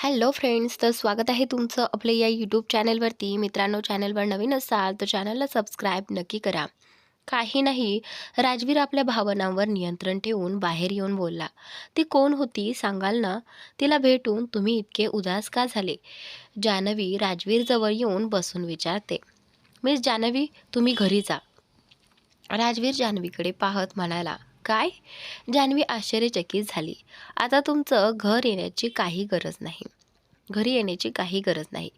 Hello friends, तर स्वागत आहे तुमचं आपल्या या यूट्यूब चॅनलवरती. मित्रांनो, चॅनलवर नवीन असाल तर चॅनलला सबस्क्राईब नक्की करा. काही नाही, राजवीर आपल्या भावनांवर नियंत्रण ठेवून बाहेर येऊन बोलला. ती कोण होती सांगाल ना? तिला भेटून तुम्ही इतके उदास का झाले? जान्हवी राजवीर जवळ येऊन बसून विचारते. मिस जान्हवी, तुम्ही घरी जा. राजवीर जान्हवीकडे पाहत म्हणाला. काय? जान्हवी आश्चर्यचकित झाली. आता तुमचं घरी येण्याची काही गरज नाही.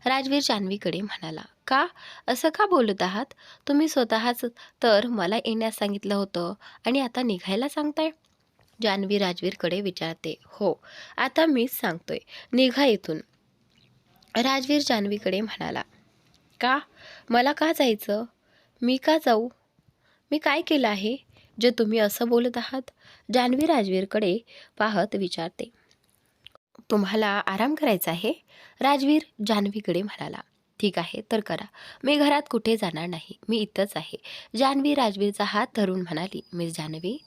राजवीर जान्हवीकडे म्हणाला. का? असं का बोलत आहात? तुम्ही स्वतःच तर मला येण्यास सांगितलं होतं आणि आता निघायला सांगताय? जान्हवी राजवीरकडे विचारते. हो, आता मीच सांगतोय. निघा इथून. राजवीर जान्हवीकडे म्हणाला. का? मला का जायचं? मी का जाऊ? मी काय केलं आहे जे तुम्ही असं बोलत आहात? जान्हवी राजवीरकडे पाहत विचारते. तुम्हाला आराम करायचा आहे? राजवीर जान्हवीकडे म्हणाला. ठीक आहे, तर करा. मी घरात कुठे जाणार नाही. मी इथंच आहे. जान्हवी राजवीरचा हात धरून म्हणाली. मिस जान्हवी.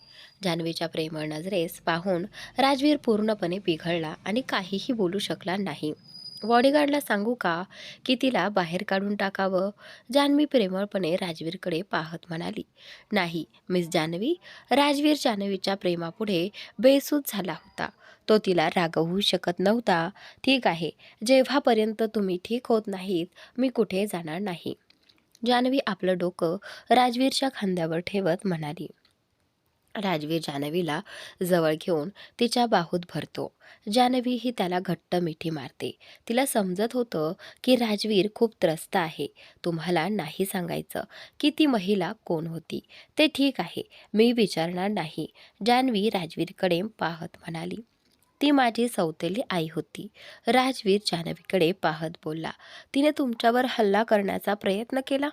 जान्हवीच्या प्रेमळ नजरेस पाहून राजवीर पूर्णपणे पिघळला आणि काहीही बोलू शकला नाही. बॉडीगार्डला सांगू का की तिला बाहेर काढून टाकावं? जान्हवी प्रेमळपणे राजवीरकडे पाहत म्हणाली. नाही मिस जान्हवी. राजवीर जान्हवीच्या प्रेमापुढे बेसूद झाला होता. तो तिला रागवू शकत नव्हता. ठीक आहे, जेव्हापर्यंत तुम्ही ठीक होत नाहीत मी कुठे जाणार नाही. जान्हवी आपलं डोकं राजवीरच्या खांद्यावर ठेवत म्हणाली. राजवीर जान्हवीला जवळ घेऊन तिच्या बाहूत भरतो. जान्हवी ही त्याला घट्ट मिठी मारते. तिला समजत होतं की राजवीर खूप त्रस्त आहे. तुम्हाला नाही सांगायचं की ती महिला कोण होती. ते ठीक आहे, मी विचारणार नाही. जान्हवी राजवीरकडे पाहत म्हणाली. ती माझी सौतेली आई होती. राजवीर जान्हवीकडे पाहत बोलला. तिने तुमच्यावर हल्ला करण्याचा प्रयत्न केला?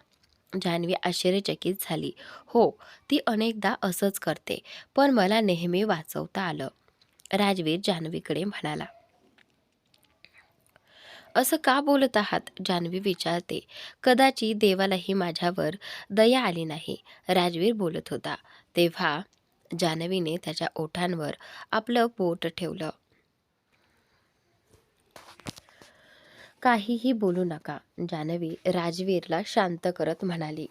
जान्हवी आश्चर्यचकित झाली. हो, ती अनेकदा असंच करते, पण मला नेहमी वाचवता आलं. राजवीर जान्हवीकडे म्हणाला. असं का बोलत आहात? जान्हवी विचारते. कदाचित देवालाही माझ्यावर दया आली नाही. राजवीर बोलत होता. तेव्हा जान्हवीने त्याच्या ओठांवर आपलं बोट ठेवलं. काहीही बोलू नका. जान्हवी राजवीरला शांत करत म्हणाली.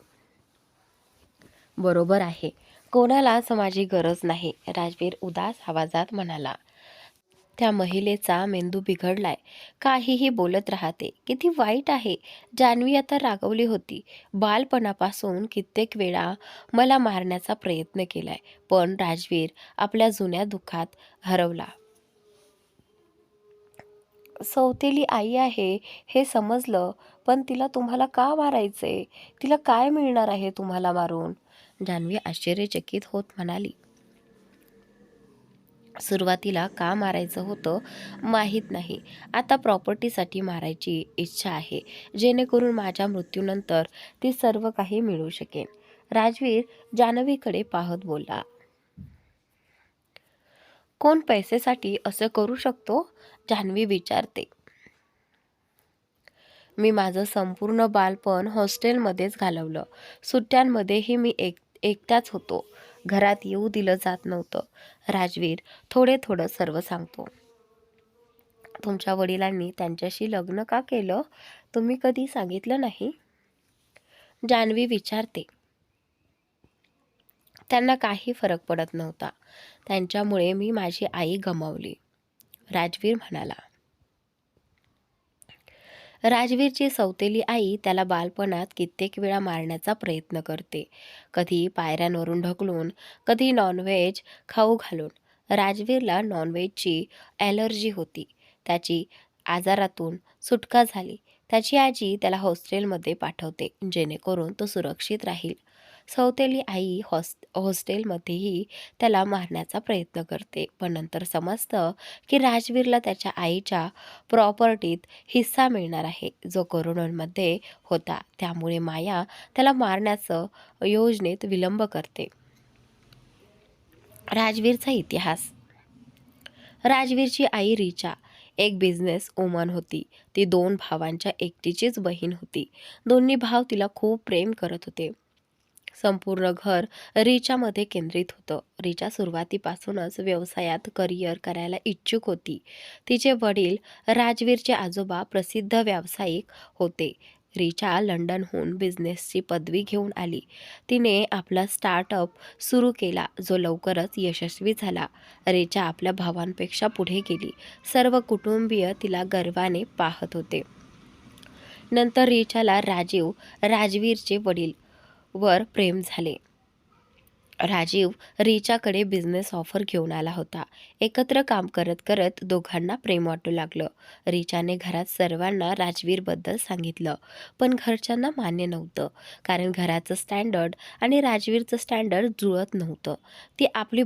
बरोबर आहे. कोणालाच माझी गरज नाही. राजवीर उदास आवाजात म्हणाला. त्या महिलेचा मेंदू बिघडलाय. काहीही बोलत राहते. किती वाईट आहे. जान्हवी आता रागवली होती. बालपणापासून कित्येक वेळा मला मारण्याचा प्रयत्न केलाय, पण राजवीर आपल्या जुन्या दुःखात हरवला. सौतेली आई आहे हे समजलं, पण तिला तुम्हाला का मारायचंय? तिला काय मिळणार आहे तुम्हाला मारून? जान्हवी आश्चर्यचकित होत म्हणाली. सुरुवातीला का मारायचं होतं माहीत नाही. आता प्रॉपर्टीसाठी मारायची इच्छा आहे, जेणेकरून माझ्या मृत्यूनंतर ती सर्व काही मिळू शकेल. राजवीर जान्हवीकडे पाहत बोलला. कोण पैसेसाठी असं करू शकतो? जान्हवी विचारते. मी माझं संपूर्ण बालपण हॉस्टेलमध्येच घालवलं. सुट्ट्यांमध्येही मी एकटाच होतो. घरात येऊ दिलं जात नव्हतं. राजवीर थोडे थोडं सर्व सांगतो. तुमच्या वडिलांनी त्यांच्याशी लग्न का केलं? तुम्ही कधी सांगितलं नाही? जान्हवी विचारते. त्यांना काही फरक पडत नव्हता. त्यांच्यामुळे मी माझी आई गमावली. राजवीर म्हणाला. राजवीरची सौतेली आई त्याला बालपणात कित्येक वेळा मारण्याचा प्रयत्न करते. कधी पायऱ्यांवरून ढकलून, कधी नॉनव्हेज खाऊ घालून. राजवीरला नॉनव्हेजची ॲलर्जी होती. त्याची आजारातून सुटका झाली. त्याची आजी त्याला हॉस्टेलमध्ये पाठवते, जेणेकरून तो सुरक्षित राहील. सौतेली आई हॉस्टेलमध्येही त्याला मारण्याचा प्रयत्न करते, पण नंतर समजतं की राजवीरला त्याच्या आईच्या प्रॉपर्टीत हिस्सा मिळणार आहे, जो करोडोंमध्ये होता. त्यामुळे माया त्याला मारण्याचं योजनेत विलंब करते. राजवीरचा इतिहास. राजवीरची आई रिचा एक बिझनेस वुमन होती. ती 2 भावांच्या एकटीचीच बहीण होती. दोन्ही भाव तिला खूप प्रेम करत होते. संपूर्ण घर रिचामध्ये केंद्रित होतं. रिचा सुरुवातीपासूनच व्यवसायात करिअर करायला इच्छुक होती. तिचे वडील राजवीरचे आजोबा प्रसिद्ध व्यावसायिक होते. रिचा लंडनहून बिझनेसची पदवी घेऊन आली. तिने आपला स्टार्टअप सुरू केला, जो लवकरच यशस्वी झाला. रिचा आपल्या भावांपेक्षा पुढे गेली. सर्व कुटुंबीय तिला गर्वाने पाहत होते. नंतर रिचाला राजवीरचे वडील वर प्रेम झाले. राजीव रिचाकडे बिझनेस ऑफर घेऊन आला होता. एकत्र काम करत करत दोघांना प्रेम वाटू लागलं. रिचाने घरात सर्वांना राजवीरबद्दल सांगितलं, पण घरच्यांना मान्य नव्हतं, कारण घराचं स्टँडर्ड आणि राजवीरचं स्टँडर्ड जुळत नव्हतं. ती आपली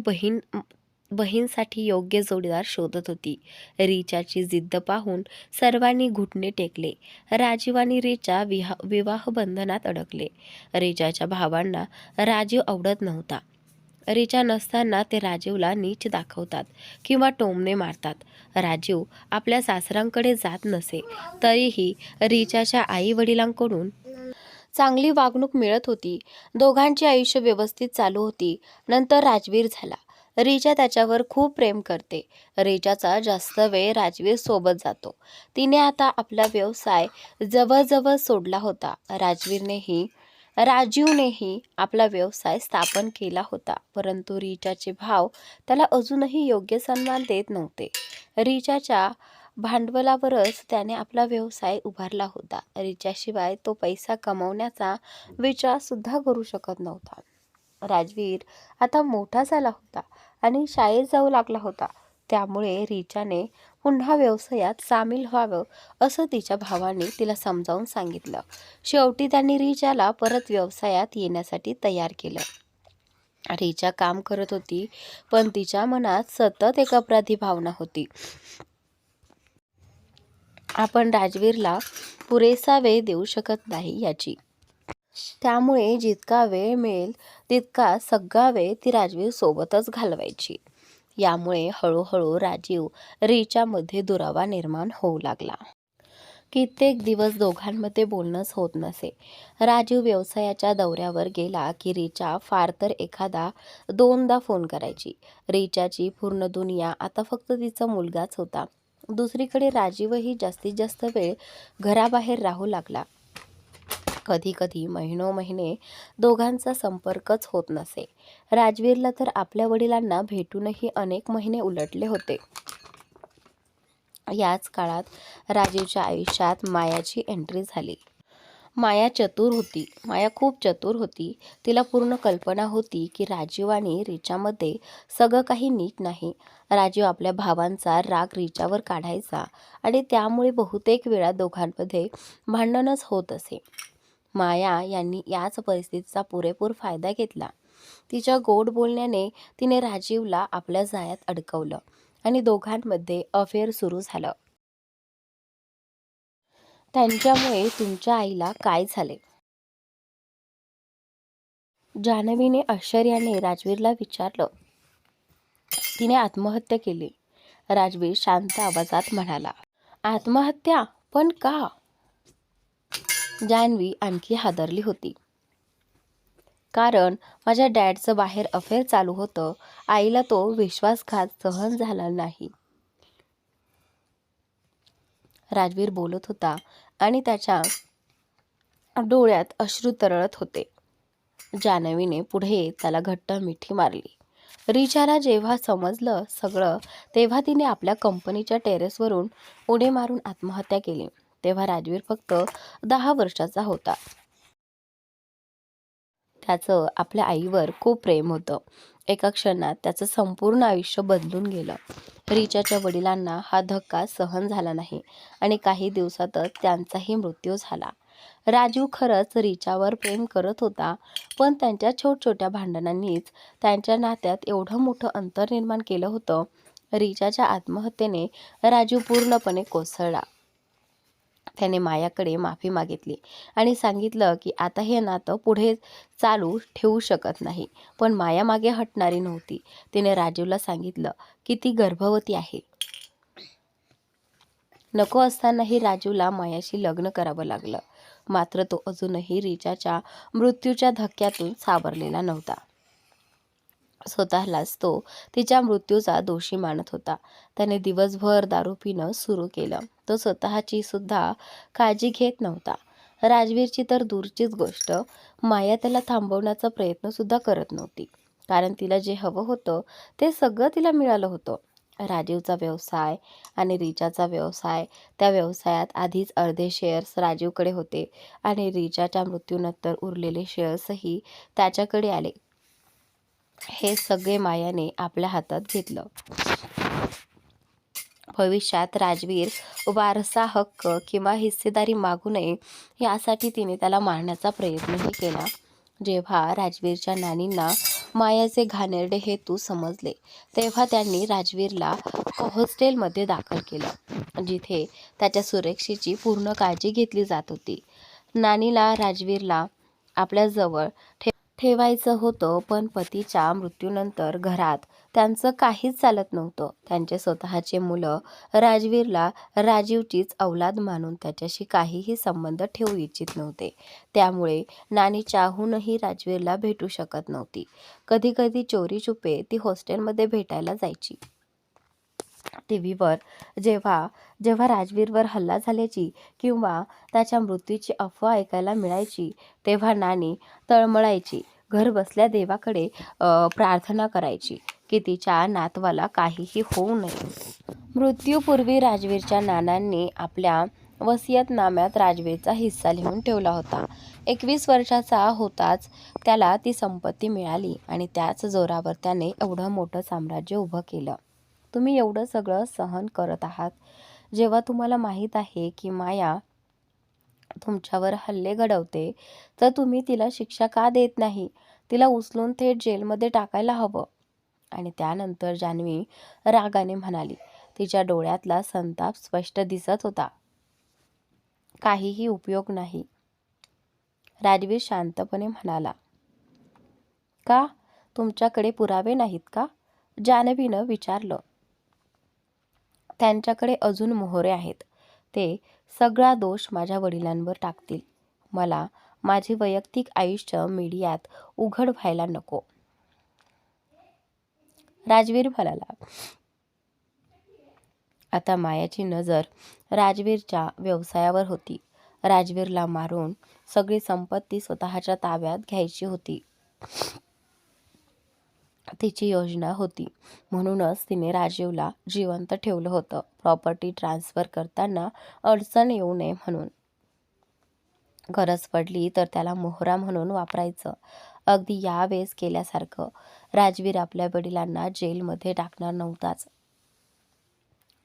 बहीणसाठी योग्य जोडीदार शोधत होती. रिचाची जिद्द पाहून सर्वांनी घुटणे टेकले. राजीव आणि रिचा विवाह बंधनात अडकले. रिचाच्या भावांना राजीव आवडत नव्हता. रिचा नसताना ते राजीवला नीच दाखवतात किंवा टोमणे मारतात. राजीव आपल्या सासऱ्यांकडे जात नसे, तरीही रिचाच्या आई वडिलांकडून चांगली वागणूक मिळत होती. दोघांचे आयुष्य व्यवस्थित चालू होती. नंतर राजवीर झाला. रिचा त्याच्यावर खूप प्रेम करते. रिचाचा जास्त वेळ राजवीर सोबत जातो. तिने आता आपला व्यवसाय जवळजवळ सोडला होता. राजीवनेही आपला व्यवसाय स्थापन केला होता, परंतु रिचाचे भाव त्याला अजूनही योग्य सन्मान देत नव्हते. रिचाच्या भांडवलावरच त्याने आपला व्यवसाय उभारला होता. रिचाशिवाय तो पैसा कमवण्याचा विचार सुद्धा करू शकत नव्हता. राजवीर आता मोठा झाला होता आणि शाळेत जाऊ लागला होता. त्यामुळे रिचाने पुन्हा व्यवसायात सामील व्हावं असं तिच्या भावाने तिला समजावून सांगितलं. शेवटी त्यांनी रिचाला परत व्यवसायात येण्यासाठी तयार केलं. रिचा काम करत होती, पण तिच्या मनात सतत एक अपराधी भावना होती. आपण राजवीरला पुरेसा वेळ देऊ शकत नाही याची. त्यामुळे जितका वेळ मिळेल तितका सगळा वेळ ती राजवीर सोबतच घालवायची. यामुळे हळूहळू राजीव रिचामध्ये दुरावा निर्माण होऊ लागला. कित्येक दिवस दोघांमध्ये बोलणंच होत नसे. राजीव व्यवसायाच्या दौऱ्यावर गेला की रिचा फार तर एखादा दोनदा फोन करायची. रिचाची पूर्ण दुनिया आता फक्त तिचा मुलगाच होता. दुसरीकडे राजीवही जास्तीत जास्त वेळ घराबाहेर राहू लागला. कधी कधी महिने दोघांचा संपर्कच होत नसे. राजवीरला तर आपल्या वडिलांना भेटूनही अनेक महिने उलटले होते. याच काळात राजीवच्या आयुष्यात मायाची एंट्री झाली. माया खूप चतुर होती. तिला पूर्ण कल्पना होती की राजीव आणि रिचामध्ये सगळं काही नीट नाही. राजीव आपल्या भावांचा राग रिचावर काढायचा आणि त्यामुळे बहुतेक वेळा दोघांमध्ये भांडणच होत असे. माया यांनी याच परिस्थितीचा पुरेपूर फायदा घेतला. तिच्या गोड बोलण्याने तिने राजीवला आपल्या जाळ्यात अडकवलं आणि दोघांमध्ये अफेअर सुरू झालं. त्यांच्यामुळे तुमच्या आईला काय झाले? जान्हवीने आश्चर्याने राजवीरला विचारलं. तिने आत्महत्या केली, राजवीर शांत आवाजात म्हणाला. आत्महत्या? पण का? जान्हवी आणखी हादरली होती. कारण माझ्या डॅडचं बाहेर अफेअर चालू होतं. आईला तो विश्वासघात सहन झाला नाही. राजवीर बोलत होता आणि त्याच्या डोळ्यात अश्रू तरळत होते. जान्हवीने पुढे त्याला घट्ट मिठी मारली. रिचाला जेव्हा समजलं सगळं, तेव्हा तिने आपल्या कंपनीच्या टेरेसवरून उडी मारून आत्महत्या केली. तेव्हा राजवीर फक्त 10 वर्षाचा होता. त्याचं आपल्या आईवर खूप प्रेम होतं. एका क्षणात त्याचं संपूर्ण आयुष्य बदलून गेलं. रिचाच्या वडिलांना हा धक्का सहन झाला नाही आणि काही दिवसातच त्यांचाही मृत्यू झाला. राजीव खरंच रिचावर प्रेम करत होता, पण त्यांच्या छोट्या भांडणांनीच त्यांच्या नात्यात एवढं मोठं अंतर निर्माण केलं होतं. रिचाच्या आत्महत्येने राजीव पूर्णपणे कोसळला. त्याने मायाकडे माफी मागितली आणि सांगितलं की आता हे नातं पुढे चालू ठेवू शकत नाही. पण माया मागे हटणारी नव्हती. तिने राजीवला सांगितलं की ती गर्भवती आहे. नको असतानाही राजीवला मायाशी लग्न करावं लागलं. मात्र तो अजूनही रिचाच्या मृत्यूच्या धक्क्यातून सावरलेला नव्हता. स्वतःलाच तो तिच्या मृत्यूचा दोषी मानत होता. त्याने दिवसभर दारू पिणं सुरू केलं. तो स्वतःची सुद्धा काळजी घेत नव्हता. राजवीरची तर दूरचीच गोष्ट, माया त्याला थांबवण्याचा प्रयत्न सुद्धा करत नव्हती. कारण तिला जे हवं होतं ते सगळं तिला मिळालं होतं. राजीवचा व्यवसाय आणि रिचाचा व्यवसाय, त्या व्यवसायात आधीच अर्धे शेअर्स राजीवकडे होते आणि रिचाच्या मृत्यूनंतर उरलेले शेअर्सही त्याच्याकडे आले. हे सगळे मायाने आपल्या हातात घेतलं. भविष्यात राजवीर वारसा हक्क किंवा हिस्सेदारी मागू नये यासाठी तिने त्याला मारण्याचा प्रयत्नही केला. जेव्हा राजवीरच्या नानींना मायाचे घाणेरडे हेतू समजले तेव्हा त्यांनी राजवीरला हॉस्टेलमध्ये दाखल केलं, जिथे त्याच्या सुरक्षेची पूर्ण काळजी घेतली जात होती. नानीला राजवीरला आपल्याजवळ ठेवायचं होतं, पण पतीच्या मृत्यूनंतर घरात त्यांचं काहीच चालत नव्हतं. त्यांचे स्वतःचे मुलं राजवीरला राजीवचीच औलाद मानून त्याच्याशी काहीही संबंध ठेवू इच्छित नव्हते. त्यामुळे नानी चाहूनही राजवीरला भेटू शकत नव्हती. कधी कधी चोरीछुपे ती हॉस्टेलमध्ये भेटायला जायची. टीव्हीवर जेव्हा जेव्हा राजवीरवर हल्ला झाल्याची किंवा त्याच्या मृत्यूची अफवा ऐकायला मिळायची तेव्हा नानी तळमळायची. घर बसल्या देवाकडे प्रार्थना करायची की तिच्या नातवाला काहीही होऊ नये. मृत्यूपूर्वी राजवीरच्या नानांनी आपल्या वसियतनाम्यात राजवीरचा हिस्सा लिहून ठेवला होता. 21 वर्षाचा होताच त्याला ती संपत्ती मिळाली आणि त्याच जोरावर त्याने एवढं मोठं साम्राज्य उभं केलं. तुम्ही एवढं सगळं सहन करत आहात, जेव्हा तुम्हाला माहीत आहे की माया तुमच्यावर हल्ले घडवते, तर तुम्ही तिला शिक्षा का देत नाही? तिला उचलून थेट जेलमध्ये टाकायला हवं. आणि त्यानंतर जान्हवी रागाने म्हणाली. तिच्या डोळ्यातला संताप स्पष्ट दिसत होता. काहीही उपयोग नाही. राजवीर शांतपणे म्हणाला. का? तुमच्याकडे पुरावे नाहीत का? जान्हवीनं विचारलं. त्यांच्याकडे अजून मोहरे आहेत. ते सगळा दोष माझ्या वडिलांवर टाकतील. मला माझे वैयक्तिक आयुष्य मीडियात उघड व्हायला नको. राजवीर म्हणाला. आता मायाची नजर राजवीरच्या व्यवसायावर होती. राजवीरला मारून सगळी संपत्ती स्वतःच्या ताब्यात घ्यायची होती. तिची योजना होती. म्हणूनच तिने राजीवला जिवंत ठेवलं होतं. प्रॉपर्टी ट्रान्सफर करताना अडचण येऊ नये म्हणून. गरज पडली तर त्याला मोहरा म्हणून वापरायचं. अगदी यावेळेस केल्यासारखं. राजवीर आपल्या वडिलांना जेलमध्ये टाकणार नव्हताच.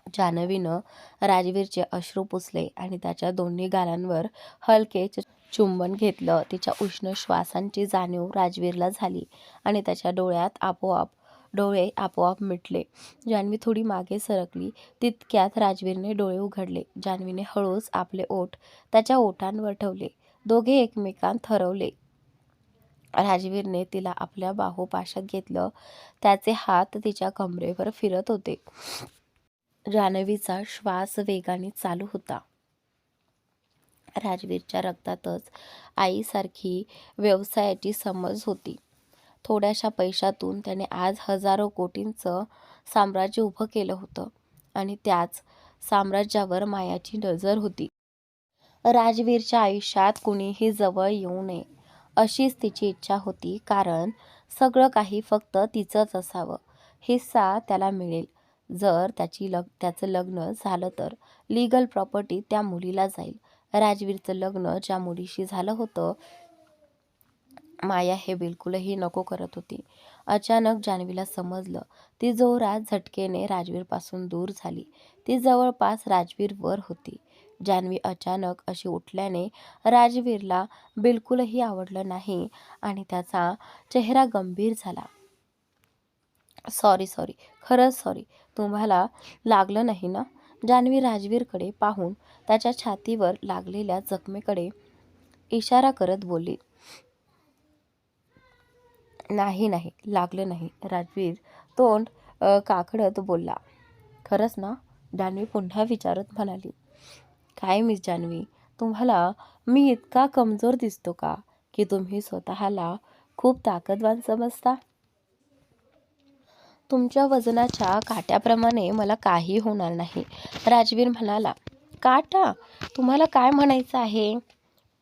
जान्हवीनं राजवीरचे अश्रू पुसले आणि त्याच्या दोन्ही गालांवर हलके चुंबन घेतलं. तिच्या उष्ण श्वासांची जाणीव राजवीरला झाली आणि त्याच्या डोळे आपोआप मिटले. जान्हवी थोडी मागे सरकली. तितक्यात राजवीरने डोळे उघडले. जान्हवीने हळूच आपले ओठ त्याच्या ओठांवर ठेवले. दोघे एकमेकांत हरवले. राजवीरने तिला आपल्या बाहुपाशात घेतलं. त्याचे हात तिच्या कमरेवर फिरत होते. जान्हवीचा श्वास वेगाने चालू होता. राजवीरच्या रक्तातच आईसारखी व्यवसायाची समज होती. थोड्याशा पैशातून त्याने आज हजारो कोटींचं साम्राज्य उभं केलं होतं आणि त्याच साम्राज्यावर मायाची नजर होती. राजवीरच्या आयुष्यात कुणीही जवळ येऊ नये अशीच तिची इच्छा होती. कारण सगळं काही फक्त तिचंच असावं. हिस्सा त्याला मिळेल. जर त्याचं लग्न झालं तर लीगल प्रॉपर्टी त्या मुलीला जाईल. राजवीरचं लग्न ज्या मुलीशी झालं होतं, माया हे बिलकुलही नको करत होती. अचानक जान्हवीला समजलं. ती जोरात झटकेने राजवीरपासून दूर झाली. ती जवळपास राजवीरवर होती. जान्हवी अचानक अशी उठल्याने राजवीरला बिलकुलही आवडलं नाही आणि त्याचा चेहरा गंभीर झाला. सॉरी, खरंच सॉरी. तुम्हाला लागलं नाही ना? जान्हवी राजवीरकडे पाहून त्याच्या छातीवर लागलेल्या जखमेकडे इशारा करत बोलली. नाही लागलं नाही. राजवीर तोंड काकडत बोलला. खरंच ना? जान्हवी पुन्हा विचारत म्हणाली. काय मिस जान्हवी, तुम्हाला मी इतका कमजोर दिसतो का की तुम्ही स्वतःला खूप ताकदवान समजता? तुमच्या वजनाच्या काट्याप्रमाणे मला काही होणार नाही, राजवीर म्हणाला. काटा? तुम्हाला काय म्हणायचं आहे?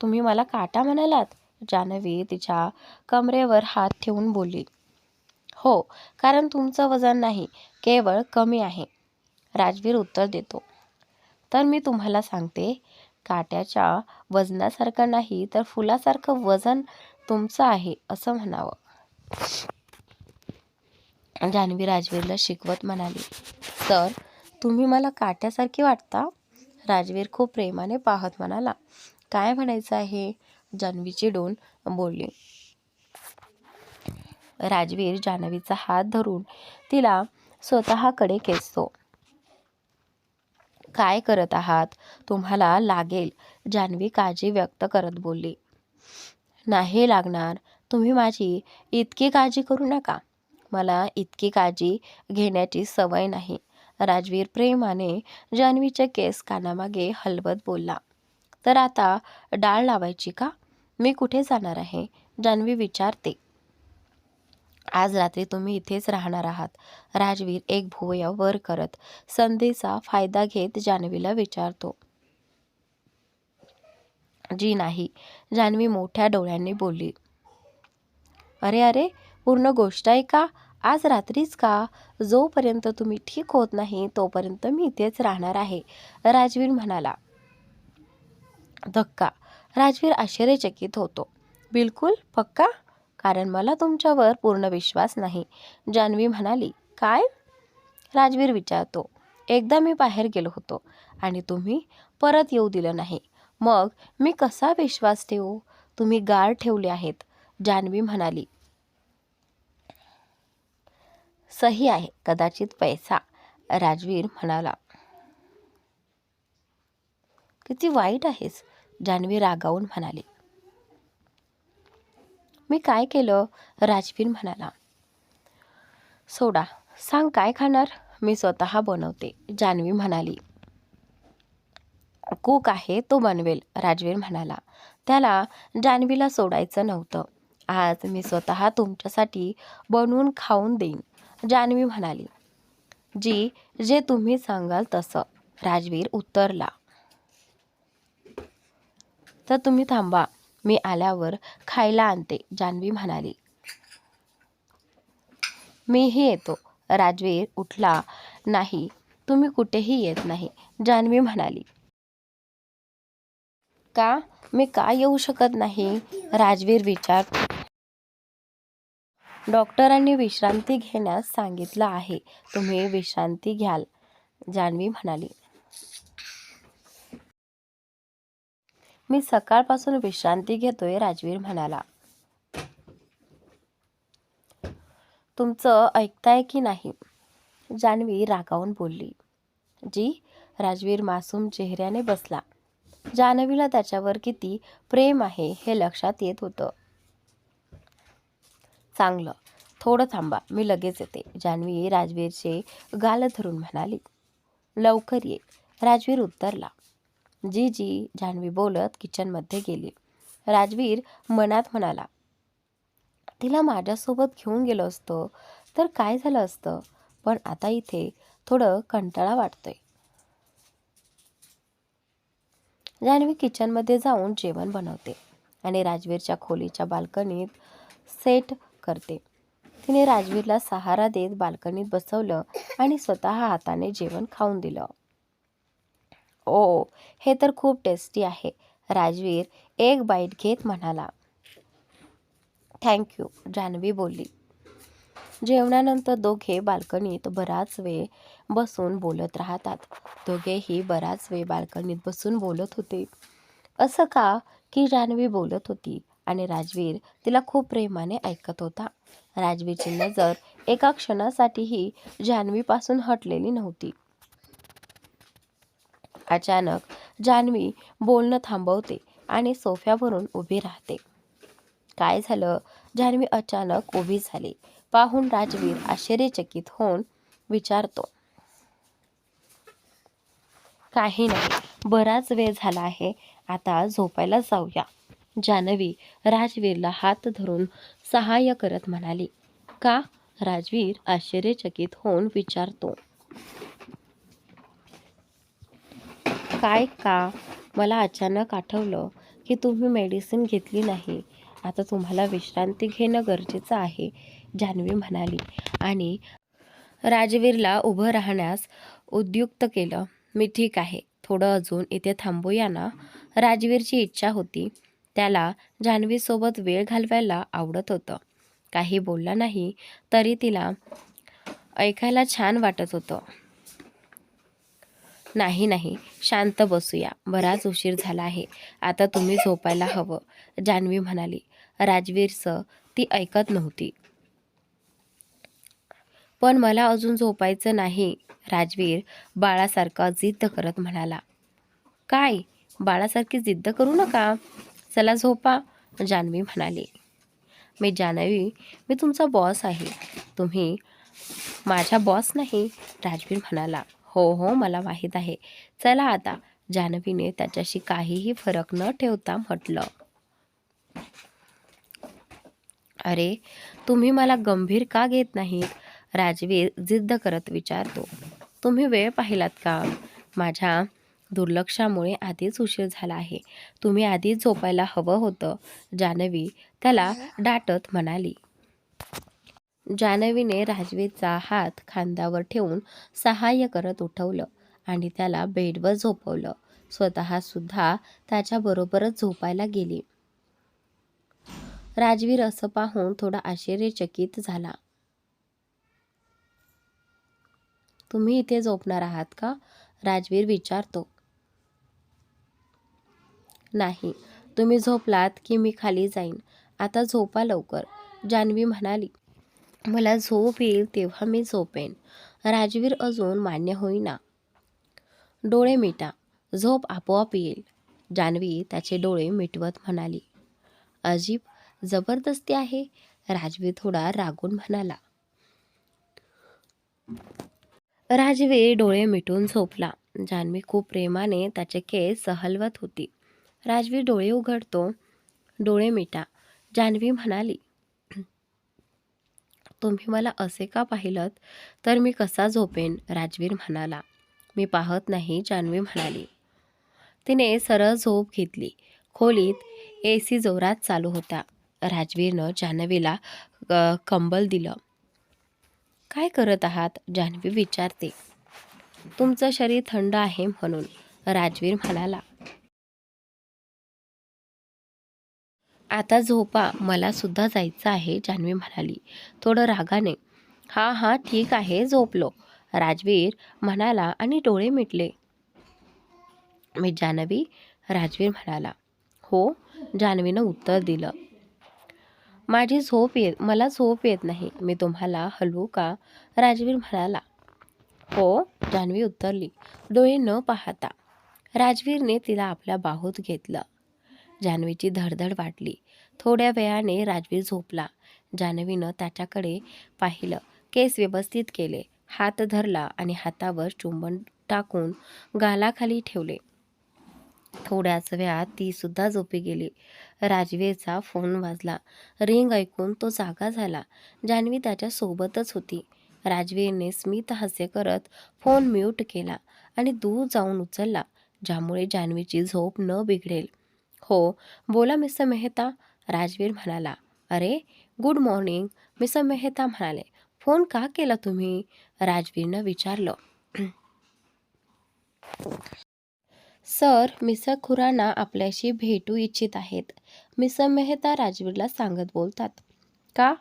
तुम्ही मला काटा म्हणालात? जान्हवी तिच्या कमरेवर हात ठेवून बोलली. हो, कारण तुमचं वजन नाही, केवळ कमी आहे, राजवीर उत्तर देतो. तर मी तुम्हाला सांगते, काट्याच्या वजनासारखं नाही तर फुलासारखं वजन तुमचं आहे असं म्हणावं. जान्हवी राजवीरला शिकवत म्हणाली. तर तुम्ही मला काट्यासारखी वाटता? राजवीर खूप प्रेमाने पाहत म्हणाला. काय म्हणायचं आहे? जान्हवीची डोन बोलली. राजवीर जान्हवीचा हात धरून तिला स्वतःकडे खेचतो. काय करत आहात? तुम्हाला लागेल, जान्हवी काळजी व्यक्त करत बोलली. नाही लागणार, तुम्ही माझी इतकी काळजी करू नका, मला इतकी काळजी घेण्याची सवय नाही, राजवीर प्रेमाने जान्हवीचे केस कानामागे हलवत बोलला. तर आता डाळ लावायची का? मी कुठे जाणार आहे? जान्हवी विचारते. आज रात्री तुम्ही इथेच राहणार आहात, राजवीर एक भुवया वर करत संधीचा फायदा घेत जान्हवीला विचारतो. जी नाही, जान्हवी मोठ्या डोळ्यांनी बोलली. अरे अरे, पूर्ण गोष्ट आहे का? आज रात्रीच का? जोपर्यंत तुम्ही ठीक होत नाही तोपर्यंत मी इथेच राहणार आहे, राजवीर म्हणाला. धक्का. राजवीर आश्चर्यचकित होतो. बिलकुल पक्का? कारण मला तुमच्यावर पूर्ण विश्वास नाही, जान्हवी म्हणाली. काय? राजवीर विचारतो. एकदा मी बाहेर गेलो होतो आणि तुम्ही परत येऊ दिलं नाही, मग मी कसा विश्वास ठेवू? तुम्ही गार्ड ठेवले आहेत, जान्हवी म्हणाली. सही आहे, कदाचित पैसा, राजवीर म्हणाला. किती वाईट आहेस, जान्हवी रागावून म्हणाली. मी काय केलं? राजवीर म्हणाला. सोडा, सांग काय खाणार? मी स्वतः बनवते, जान्हवी म्हणाली. कूक आहे, तो बनवेल, राजवीर म्हणाला. त्याला जान्हवीला सोडायचं नव्हतं. आज मी स्वतः तुमच्यासाठी बनवून खाऊन देईन, जान्हवी म्हणाली. जे तुम्ही सांगाल तसं, राजवीर उत्तरला. तर तुम्ही थांबा, मी आल्यावर खायला आणते, जान्हवी म्हणाली. मीही येतो, राजवीर उठला. नाही, तुम्ही कुठेही येत नाही, जान्हवी म्हणाली. का? मी का येऊ शकत नाही? राजवीर विचारतो. डॉक्टरांनी विश्रांती घेण्यास सांगितलं आहे, तुम्ही विश्रांती घ्याल, जान्हवी म्हणाली. मी सकाळपासून विश्रांती घेतोय, राजवीर म्हणाला. तुमचं ऐकताय की नाही? जान्हवी रागावून बोलली. जी? राजवीर मासूम चेहऱ्याने बसला. जान्हवीला त्याच्यावर किती प्रेम आहे हे लक्षात येत होतं. चांगलं, थोडं थांबा, मी लगेच येते, जान्हवी राजवीरचे गाल धरून म्हणाली. लवकर ये, राजवीर उत्तरला. जी, जान्हवी बोलत किचनमध्ये गेली. राजवीर मनात म्हणाला. तिला माझ्यासोबत घेऊन गेलो असतो तर काय झालं असतं, पण आता इथे थोडं कंटाळा वाटतोय. जान्हवी किचनमध्ये जाऊन जेवण बनवते आणि राजवीरच्या खोलीच्या बाल्कनीत सेट करते. तिने राजवीरला सहारा देत बाल्कनीत बसवलं आणि स्वतः हाताने जेवण खाऊन दिलं. ओ, हे तर खूप टेस्टी आहे, राजवीर एक बाईट घेत म्हणाला. थँक्यू, जान्हवी बोलली. जेवणानंतर दोघे बाल्कनीत बराच वेळ बसून बोलत राहतात. दोघेही बराच वेळ बाल्कनीत बसून बोलत होते. असं का की जान्हवी बोलत होती आणि राजवीर तिला खूप प्रेमाने ऐकत होता. राजवीरची नजर एका क्षणासाठीही जान्हवीपासून हटलेली नव्हती. अचानक जान्हवी बोलणं थांबवते आणि सोफ्यावरून उभी राहते. काय झालं? जान्हवी अचानक उभी झाली. पाहून राजवीर आश्चर्यचकित होऊन विचारतो. काही नाही, बराच वेळ झाला आहे, आता झोपायला जाऊया. जान्हवी राजवीरला हात धरून सहाय्य करत म्हणाली. का? राजवीर आश्चर्यचकित होऊन विचारतो. काय का? मला अचानक आठवलं की तुम्ही मेडिसिन घेतली नाही. आता तुम्हाला विश्रांती घेणं गरजेचं आहे, जान्हवी म्हणाली आणि राजवीरला उभं राहण्यास उद्युक्त केलं. मी ठीक आहे, थोडं अजून इथे थांबूया ना? राजवीरची इच्छा होती. त्याला जान्हवीसोबत वेळ घालवायला आवडत होतं. काही बोलला नाही तरी तिला ऐकायला छान वाटत होतं. नाही नाही, शांत बसूया, बराच उशीर झाला आहे, आता तुम्ही झोपायला हवं, जान्हवी म्हणाली. राजवीरचं ती ऐकत नव्हती. पण मला अजून झोपायचं नाही, राजवीर बाळासारखा जिद्द करत म्हणाला. काय? बाळासारखी जिद्द करू नका, चला झोपा, जान्हवी म्हणाली. मी तुमचा बॉस आहे, तुम्ही माझा बॉस नाही, राजवीर म्हणाला. हो हो, मला माहीत आहे, चला आता, जान्हवीने त्याच्याशी काहीही फरक न ठेवता म्हटलं. अरे, तुम्ही मला गंभीर का घेत नाहीत? राजवीर जिद्द करत विचारतो. तुम्ही वेळ पाहिलात का? माझ्या दुर्लक्षामुळे आधीच उशीर झाला आहे, तुम्ही आधीच झोपायला हवं होतं, जान्हवी त्याला डाटत म्हणाली. जान्हवीने राजवीरचा हात खांद्यावर ठेवून सहाय्य करत उठवलं आणि त्याला बेडवर झोपवलं. स्वतः सुद्धा त्याच्याबरोबरच झोपायला गेली. राजवीर असं पाहून थोडा आश्चर्यचकित झाला. तुम्ही इथे झोपणार आहात का? राजवीर विचारतो. नाही, तुम्ही झोपलात की मी खाली जाईन, आता झोपा लवकर, जान्हवी म्हणाली. मला झोप येईल तेव्हा मी झोपेन, राजवीर अजून मान्य होईना. डोळे मिटा, झोप आपोआप येईल, जान्हवी त्याचे डोळे मिटवत म्हणाली. अजीब जबरदस्ती आहे, राजवीर थोडा रागून म्हणाला. राजवीर डोळे मिटून झोपला. जान्हवी खूप प्रेमाने त्याचे केस हलवत होती. राजवीर डोळे उघडतो. डोळे मिटा, जान्हवी म्हणाली. तुम्ही मला असे का पाहिलं तर मी कसा झोपेन, राजवीर म्हणाला. मी पाहत नाही, जान्हवी म्हणाली. तिने सरळ झोप घेतली. खोलीत AC जोरात चालू होता. राजवीरनं जान्हवीला कंबल दिलं. काय करत आहात, जान्हवी विचारते. तुमचं शरीर थंड आहे म्हणून, राजवीर म्हणाला. आता झोपा, मला सुद्धा जायचं आहे, जान्हवी म्हणाली थोडं रागाने. हां हां, ठीक आहे, झोपलो, राजवीर म्हणाला आणि डोळे मिटले. मी जान्हवी, राजवीर म्हणाला. हो, जान्हवीनं उत्तर दिलं. मला झोप येत नाही, मी तुम्हाला हलवू का, राजवीर म्हणाला. हो, जान्हवी उत्तरली, डोळे न पाहता. राजवीरने तिला आपल्या बाहूत घेतलं. जान्हवीची धडधड वाढली. थोड्या वेळाने राजवीर झोपला. जान्हवीनं त्याच्याकडे पाहिलं, केस व्यवस्थित केले, हात धरला आणि हातावर चुंबन टाकून गालाखाली ठेवले. थोड्याच वेळात ती सुद्धा झोपी गेली. राजवीरचा फोन वाजला. रिंग ऐकून तो जागा झाला. जान्हवी त्याच्या सोबतच होती. राजवीरने स्मित हास्य करत फोन म्यूट केला आणि दूर जाऊन उचलला, ज्यामुळे जान्हवीची झोप न बिघडेल. हो, बोला मिस्टर मेहता, राजवीर म्हणाला. अरे, गुड मॉर्निंग, मिस्टर मेहता म्हणाले. फोन का केला तुम्ही, राजवीरनं विचारलं. सर, मिस्टर खुराना आपल्याशी भेटू इच्छित आहेत, मिस्टर मेहता राजवीरला सांगत बोलतात. का,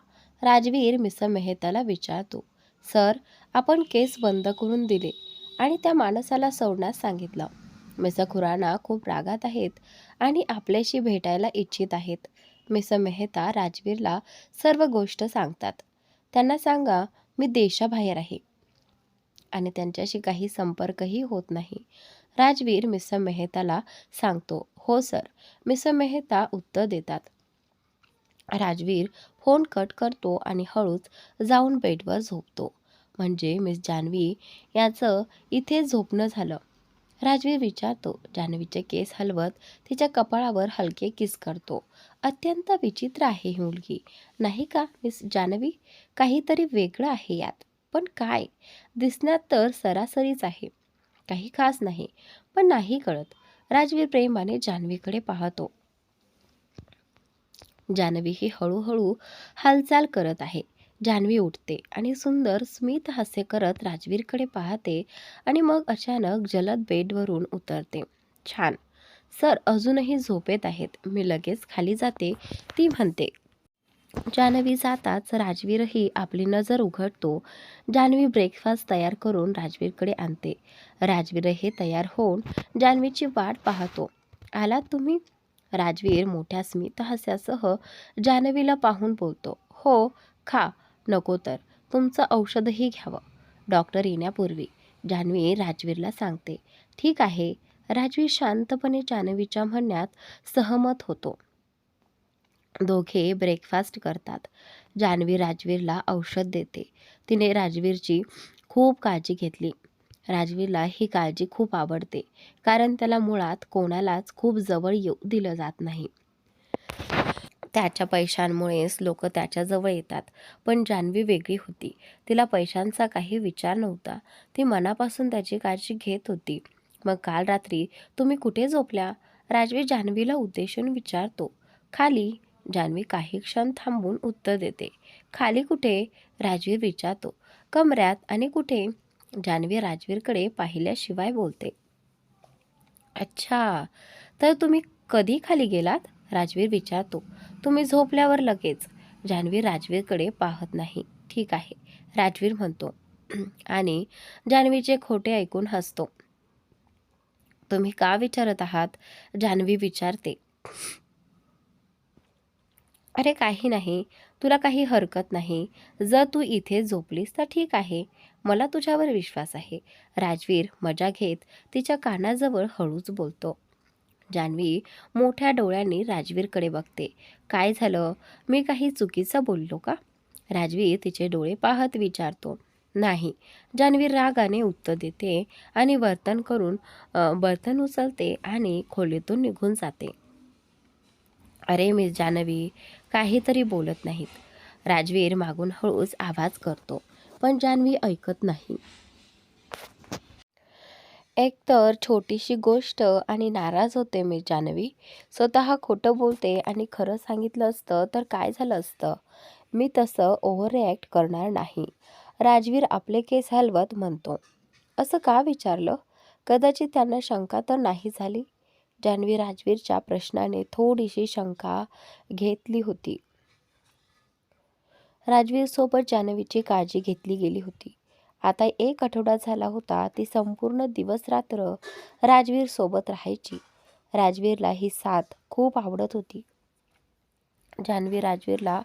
राजवीर मिस्टर मेहताला विचारतो. सर, आपण केस बंद करून दिले आणि त्या माणसाला सोडण्यास सांगितलं. मिस्टर खुराना खूप रागात आहेत आणि आपल्याशी भेटायला इच्छित आहेत. मिस्टर मेहता राजवीरला सर्व गोष्ट सांगतात. त्यांना सांगा मी देशाबाहेर आहे आणि त्यांच्याशी काही संपर्कही होत नाही. राजवीर मिस्टर मेहताला सांगतो. हो सर, मिस्टर मेहता उत्तर देतात. राजवीर फोन कट करतो आणि हळूच जाऊन बेडवर झोपतो. म्हणजे मिस जान्हवी याचं इथे झोपणं झालं. राजवीर विचारतो. जान्हवीचे केस हलवत तिच्या कपाळावर हलके किस करतो. अत्यंत विचित्र आहे ही मुलगी, नाही का मिस जान्हवी? काहीतरी वेगळं आहे यात. पण काय? दिसण्यात तर सरासरीच आहे. काही खास नाही, पण नाही कळत. राजवीर प्रेमाने जान्हवीकडे पाहतो. जान्हवी ही हळूहळू हालचाल करत आहे. जान्हवी उठते आणि सुंदर स्मित हास्य करत राजवीरकडे पाहते आणि मग अचानक जलद बेडवरून उतरते. छान. सर अजूनही झोपेत आहेत. मी लगेच खाली जाते, ती म्हणते. जान्हवी जाताच राजवीरही आपली नजर उघडतो. जान्हवी ब्रेकफास्ट तयार करून राजवीरकडे आणते. राजवीरही तयार होऊन जान्हवीची वाट पाहतो. आलात तुम्ही? राजवीर मोठ्या स्मित हास्यासह जान्हवीला पाहून बोलतो. हो, खा. नको तर तुमचं औषधही घ्यावं डॉक्टर येण्यापूर्वी, जान्हवी राजवीरला सांगते. ठीक आहे. राजवीर शांतपणे जान्हवीच्या म्हणण्यात सहमत होतो. दोघे ब्रेकफास्ट करतात. जान्हवी राजवीरला औषध देते. तिने राजवीरची खूप काळजी घेतली. राजवीरला ही काळजी खूप आवडते, कारण त्याला मुळात कोणालाच खूप जवळ येऊ दिलं जात नाही. त्याच्या पैशांमुळेच लोक त्याच्याजवळ येतात. पण जान्हवी वेगळी होती. तिला पैशांचा काही विचार नव्हता. ती मनापासून त्याची काळजी घेत होती. मग काल रात्री तुम्ही कुठे झोपल्या? राजवीर जान्हवीला उद्देशून विचारतो. खाली. जान्हवी काही क्षण थांबून उत्तर देते. खाली कुठे? राजवीर विचारतो. कमऱ्यात. आणि कुठे? जान्हवी राजवीरकडे पाहिल्याशिवाय बोलते. अच्छा, तर तुम्ही कधी खाली गेलात? राजवीर विचारतो. तुम्ही झोपल्यावर लगेच. जान्हवी राजवीरकडे पाहत नाही. ठीक आहे, राजवीर म्हणतो. आणि जान्हवीचे खोटे ऐकून हसतो. तुम्ही का विचारत आहात? जान्हवी विचारते. अरे काही नाही, तुला काही हरकत नाही. जर तू इथे झोपलीस तर ठीक आहे. मला तुझ्यावर विश्वास आहे. राजवीर मजा घेत तिच्या कानाजवळ हळूच बोलतो. जान्हवी मोठ्या डोळ्यांनी राजवीरकडे बघते. काय झालं? मी काही चुकीचं बोललो का? राजवीर तिचे डोळे पाहत विचारतो. नाही. जान्हवी रागाने उत्तर देते आणि बर्तन उचलते आणि खोलीतून निघून जाते. अरे मिस जान्हवी, काहीतरी बोलत नाहीत. राजवीर मागून हळूच आवाज करतो, पण जान्हवी ऐकत नाही. एकतर छोटीशी गोष्ट आणि नाराज होते मी जान्हवी. स्वतः खोटं बोलते आणि खरं सांगितलं असतं तर काय झालं असतं? मी तसं ओव्हर रिॲक्ट करणार नाही. राजवीर आपले केस हलवत म्हणतो. असं का विचारलं? कदाचित त्यांना शंका तर नाही झाली? जान्हवी राजवीरच्या प्रश्नाने थोडीशी शंका घेतली होती. राजवीरसोबत जान्हवीची काळजी घेतली गेली होती. आता 1 आठवडा झाला होता ती संपूर्ण दिवस-रात्र राजवीरसोबत राहायची. राजवीरला ही साथ खूप आवडत होती. जान्हवी राजवीरला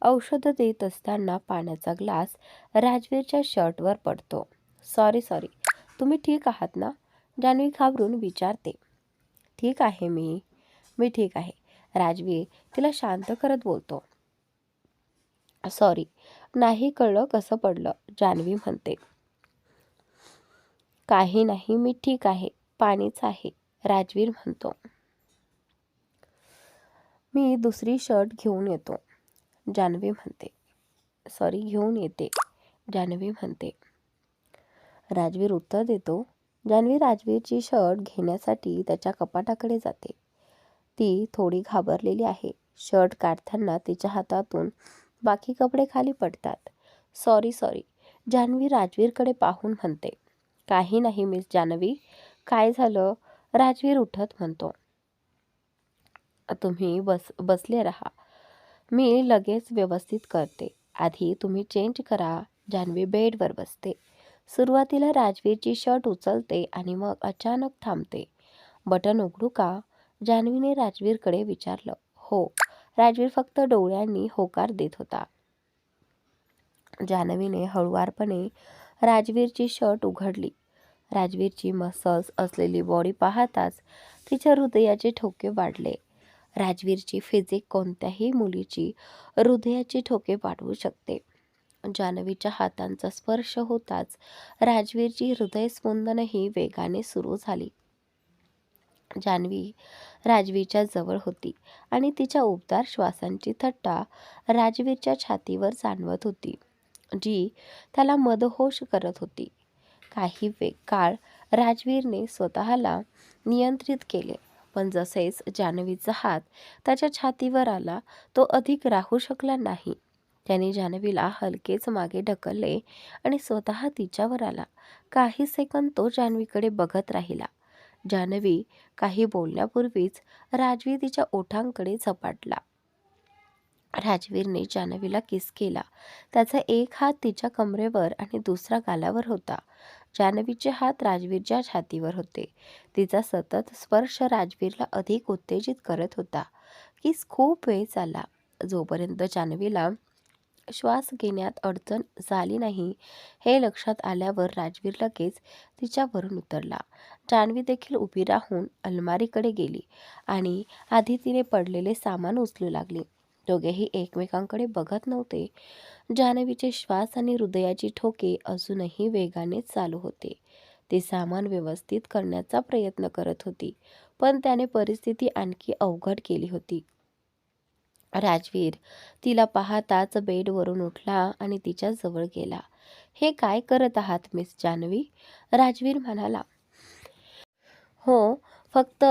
औषधं देत असताना पाण्याचा ग्लास राजवीरच्या शर्टवर पडतो. सॉरी सॉरी, तुम्ही ठीक आहात ना? जान्हवी घाबरून विचारते. ठीक आहे मी ठीक आहे. राजवीर तिला शांत करत बोलतो. सॉरी, नाही कळलं कसं पडलं, जान्हवी म्हणते. काही नाही, मी ठीक आहे. पाणीच आहे, राजवीर म्हणतो. मी दुसरी शर्ट घेऊन येतो, जान्हवी म्हणते. सॉरी, घेऊन येते, जान्हवी म्हणते. राजवीर उत्तर देतो. जान्हवी राजवीरची शर्ट घेण्यासाठी त्याच्या कपाटाकडे जाते. ती थोडी घाबरलेली आहे. शर्ट काढताना तिच्या हातातून बाकी कपडे खाली पडतात. सॉरी सॉरी, जान्हवी राजवीरकडे पाहून म्हणते. काही नाही मिस जान्हवी. काय झालं? राजवीर उठत म्हणतो. तुम्ही बसले राहा, मी लगेच व्यवस्थित करते. आधी तुम्ही चेंज करा. जान्हवी बेडवर बसते. सुरुवातीला राजवीरची शर्ट उचलते आणि मग अचानक थांबते. बटन उघडू का? जान्हवीने राजवीरकडे विचारलं. हो. राजवीर फक्त डोळ्यांनी होकार देत होता. जान्हवीने हळुवारपणे राजवीरची शर्ट उघडली. राजवीरची मसल्स असलेली बॉडी पाहताच तिच्या हृदयाचे ठोके वाढले. राजवीरची फिजिक कोणत्याही मुलीची हृदयाची ठोके वाढवू शकते. जान्हवीच्या हातांचा स्पर्श होताच राजवीरची हृदयस्पंदनही वेगाने सुरू झाली. जान्हवी राजवीरच्या जवळ होती आणि तिच्या उबदार श्वासांची थट्टा राजवीरच्या छातीवर जाणवत होती, जी त्याला मदहोश करत होती. काही काळ राजवीरने स्वतःला नियंत्रित केले, पण जसेच जान्हवीचा हात त्याच्या छातीवर आला, तो अधिक राहू शकला नाही. त्याने जान्हवीला हलकेच मागे ढकलले आणि स्वतः तिच्यावर आला. काही सेकंद तो जान्हवीकडे बघत राहिला. जान्हवी काही बोलण्यापूर्वीच राजवीर तिच्या ओठांकडे झपाटला. राजवीरने जान्हवीला किस केला. त्याचा एक हात तिच्या कमरेवर आणि दुसरा गालावर होता. जान्हवीचे हात राजवीरच्या छातीवर होते. तिचा सतत स्पर्श राजवीरला अधिक उत्तेजित करत होता. किस खूप वेळ चालला, जोपर्यंत जान्हवीला श्वास घेण्यात अडचण झाली नाही हे लक्षात आल्यावर राजवीर लगेच तिच्यावरून उतरला. जान्हवी देखील उभी राहून अलमारीकडे गेली आणि आधी तिने पडलेले सामान उचलू लागली. दोघेही एकमेकांकडे बघत नव्हते. जान्हवीचे श्वास आणि हृदयाची ठोके अजूनही वेगाने चालू होते. ती सामान व्यवस्थित करण्याचा प्रयत्न करत होती, पण त्याने परिस्थिती आणखी अवघड केली होती. राजवीर तिला पाहताच बेडवरून उठला आणि तिच्या जवळ गेला. "हे काय करत आहात मिस जान्हवी?" राजवीर म्हणाला. "हो, फक्त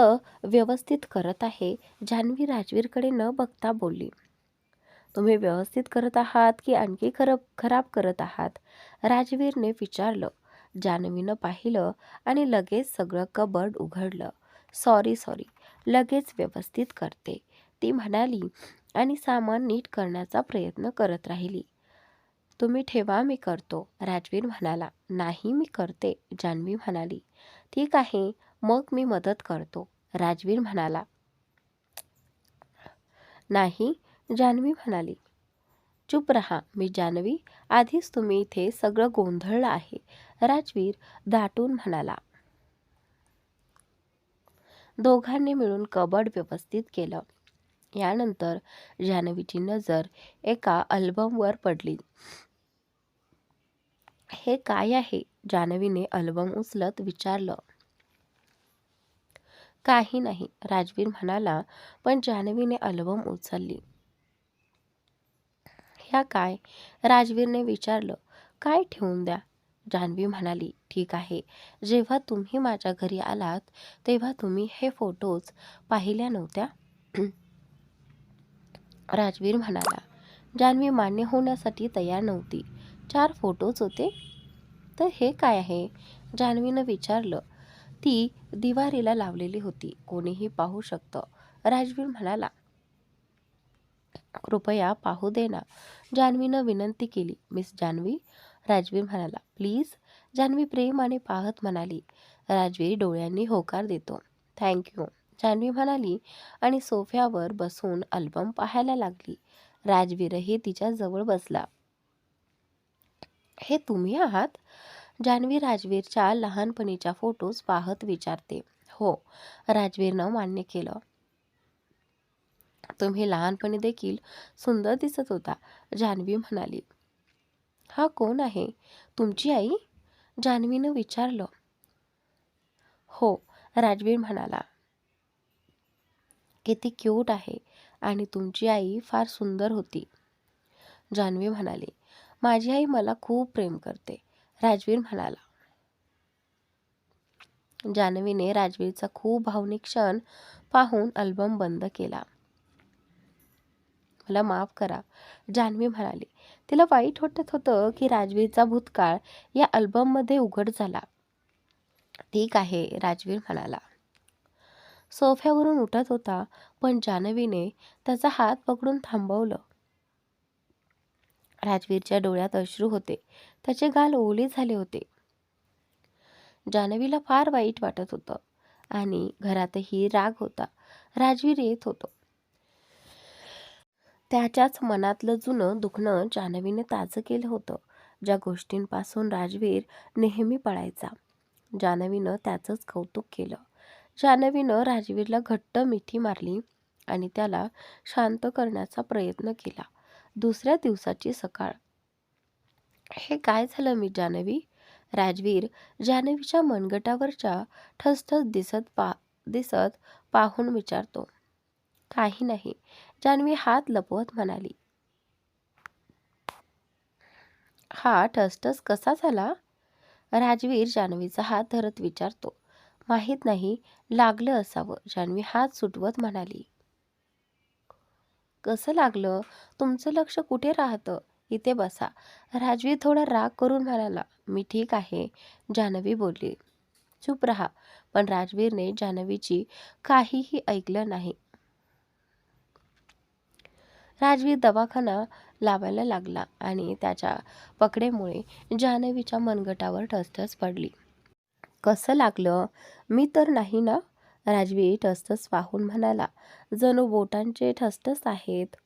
व्यवस्थित करत आहे." जान्हवी राजवीरकडे न बघता बोलली. "तुम्ही व्यवस्थित करत आहात की आणखी खराब करत आहात?" राजवीरने विचारलं. जान्हवीनं पाहिलं आणि लगेच सगळं कबर्ड उघडलं. सॉरी, लगेच व्यवस्थित करते," ती म्हणाली आणि सामान नीट करण्याचा प्रयत्न करत राहिली. "तुम्ही ठेवा, मी करतो," राजवीर म्हणाला. "नाही, मी करते," जान्हवी म्हणाली. "ठीक आहे, मग मी मदत करतो," राजवीर म्हणाला. "नाही," जान्हवी म्हणाली. "चूप रहा मी जान्हवी, आधीच तुम्ही इथे सगळं गोंधळलं आहे," राजवीर दाटून म्हणाला. दोघांनी मिळून कबर्ड व्यवस्थित केलं. यानंतर जान्हवीची नजर एका अल्बमवर पडली. "हे काय आहे?" जान्हवीने अल्बम उचलत विचारलं. "काही नाही," राजवीर म्हणाला, पण जान्हवीने अल्बम उचलली. "ह्या काय?" राजवीरने विचारलं. "काय ठेवून द्या," जान्हवी म्हणाली. "ठीक आहे, जेव्हा तुम्ही माझ्या घरी आलात तेव्हा तुम्ही हे फोटोज पाहिल्या नव्हत्या?" राजवीर म्हणाला. जान्हवी मान्य होण्यासाठी तयार नव्हती. 4 फोटोज होते? तर हे काय आहे?" जान्हवीनं विचारलं. "ती दिवारीला लावलेली होती, कोणीही पाहू शकतं," राजवीर म्हणाला. "कृपया पाहू दे ना," जान्हवीनं विनंती केली. "मिस जान्हवी," राजवीर म्हणाला. "प्लीज," जान्हवी प्रेमाने पाहत म्हणाली. राजवीर डोळ्यांनी होकार देतो. "थँक यू," जान्हवी म्हणाली आणि सोफ्यावर बसून अल्बम पाहायला लागली. राजवीरही तिच्या जवळ बसला. "हे तुम्ही आहात?" जान्हवी राजवीरच्या लहानपणीच्या फोटोज पाहत विचारते. "हो," राजवीरनं मान्य केलं. "तुम्ही लहानपणी देखील सुंदर दिसत होता," जान्हवी म्हणाली. "हा कोण आहे? तुमची आई?" जान्हवीनं विचारलं. "हो," राजवीर म्हणाला. "किती क्यूट आहे आणि तुमची आई फार सुंदर होती," जान्हवी म्हणाली. "माझी आई मला खूप प्रेम करते," राजवीर म्हणाला. जान्हवीने राजवीरचा खूप भावनिक क्षण पाहून अल्बम बंद केला. "मला माफ करा," जान्हवी म्हणाली. तिला वाईट वाटत होतं की राजवीरचा भूतकाळ या अल्बममध्ये उघड झाला. "ठीक आहे," राजवीर म्हणाला. सोफ्यावरून उठत होता, पण जान्हवीने त्याचा हात पकडून थांबवलं. राजवीरच्या डोळ्यात अश्रू होते. त्याचे गाल ओले झाले होते. जान्हवीला फार वाईट वाटत होतं आणि घरातही राग होता. राजवीर येत होतो. त्याच्याच मनातलं जुनं दुखणं जान्हवीने ताजं केलं होतं, ज्या गोष्टींपासून राजवीर नेहमी पळायचा. जान्हवीनं त्याचंच कौतुक केलं. जान्हवीनं राजवीरला घट्ट मिठी मारली आणि त्याला शांत करण्याचा प्रयत्न केला. दुसऱ्या दिवसाची सकाळ. हे काय झालं मी जान्हवी? राजवीर जान्हवीच्या मनगटावरच्या ठसठस दिसत पाहून विचारतो. काही नाही, जान्हवी हात लपवत म्हणाली. हा ठसठस कसा झाला? राजवीर जान्हवीचा हात धरत विचारतो. माहीत नाही, लागलं असावं, जान्हवी हात सुटवत म्हणाली. कसं लागलं? तुमचं लक्ष कुठे राहतं? इथे बसा. राजवीर थोडा राग करून म्हणाला. मी ठीक आहे, जान्हवी बोलली. चूप रहा. पण राजवीरने जान्हवीची काहीही ऐकलं नाही. राजवीर दवाखाना लावायला लागला आणि त्याच्या पकडेमुळे जान्हवीच्या मनगटावर ठसठस पडली. कसं लागलं? मी तर नाही ना? राजवीर ठसठस पाहून म्हणाला. जणू बोटांचे ठसठस आहेत.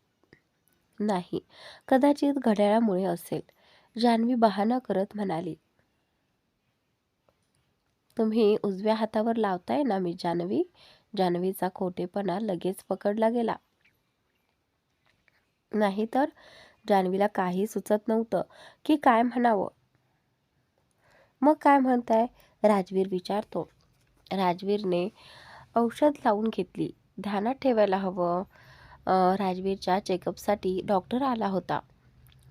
नाही, कदाचित घड्याळामुळे असेल, जान्हवी बहाणा करत म्हणाली. तुम्ही उजव्या हातावर लावताय ना मी जान्हवी? जान्हवीचा खोटेपणा लगेच पकडला गेला. नाही तर? जान्हवीला काही सुचत नव्हतं की काय म्हणावं. मग काय म्हणताय? राजवीर विचारतो. राजवीरने औषध लावून घेतली. ध्यानात ठेवायला हवं. राजवीरच्या चेकअपसाठी डॉक्टर आला होता.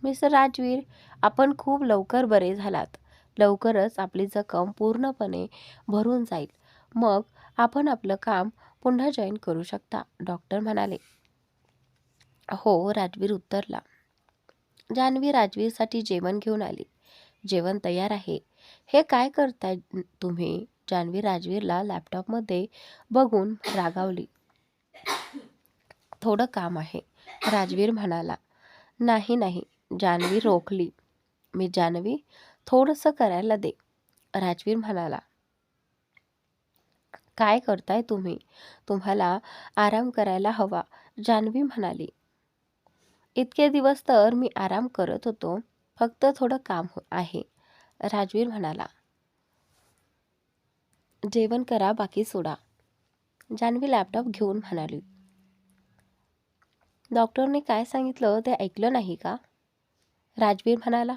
मिस्टर राजवीर, आपण खूप लवकर बरे झालात. लवकरच आपली जखम पूर्णपणे भरून जाईल. मग आपण आपलं काम पुन्हा जॉईन करू शकता, डॉक्टर म्हणाले. हो, राजवीर उत्तरला. जान्हवी राजवीरसाठी जेवण घेऊन आली. जेवण तयार आहे. हे काय करताय तुम्ही? जान्हवी राजवीरला लॅपटॉपमध्ये बघून रागावली. थोडं काम आहे, राजवीर म्हणाला. नाही नाही, जान्हवी रोखली. मी जान्हवी, थोडंसं करायला दे, राजवीर म्हणाला. काय करताय तुम्ही? तुम्हाला आराम करायला हवा, जान्हवी म्हणाली. इतके दिवस तर मी आराम करत होतो. फक्त थोडं काम आहे, राजवीर म्हणाला. जेवण करा, बाकी सोडा, जान्हवी लॅपटॉप घेऊन म्हणाली. डॉक्टरने काय सांगितलं ते ऐकलं नाही का? राजवीर म्हणाला.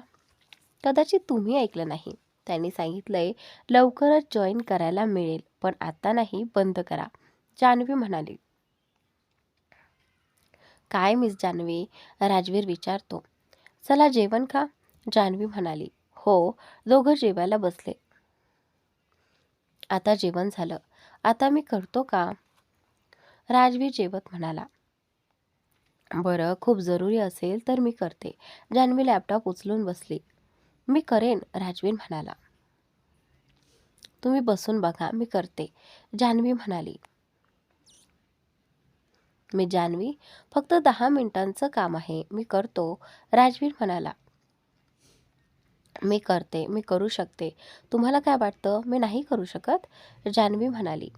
कदाचित तुम्ही ऐकलं नाही. त्यांनी सांगितलंय लवकरच जॉईन करायला मिळेल, पण आता नाही, बंद करा, जान्हवी म्हणाली. काय मिस जान्हवी? राजवीर विचारतो. चला जेवण खा, जान्हवी म्हणाली. हो, दोघं जेवायला बसले. आता जेवण झालं, आता मी करतो का? राजवीर जेवत म्हणाला. बरं, खूप जरुरी असेल तर मी करते, जान्हवी लॅपटॉप उचलून बसली. मी करेन, राजवीर म्हणाला. तुम्ही बसून बघा, मी करते, जान्हवी म्हणाली. मी जान्हवी, फक्त 10 मिनिटांचं काम आहे, मी करतो, राजवीर म्हणाला. मी करते, मी करू शकते. तुम्हाला काय वाटतं, मी नाही करू शकत? जान्हवी म्हणाली.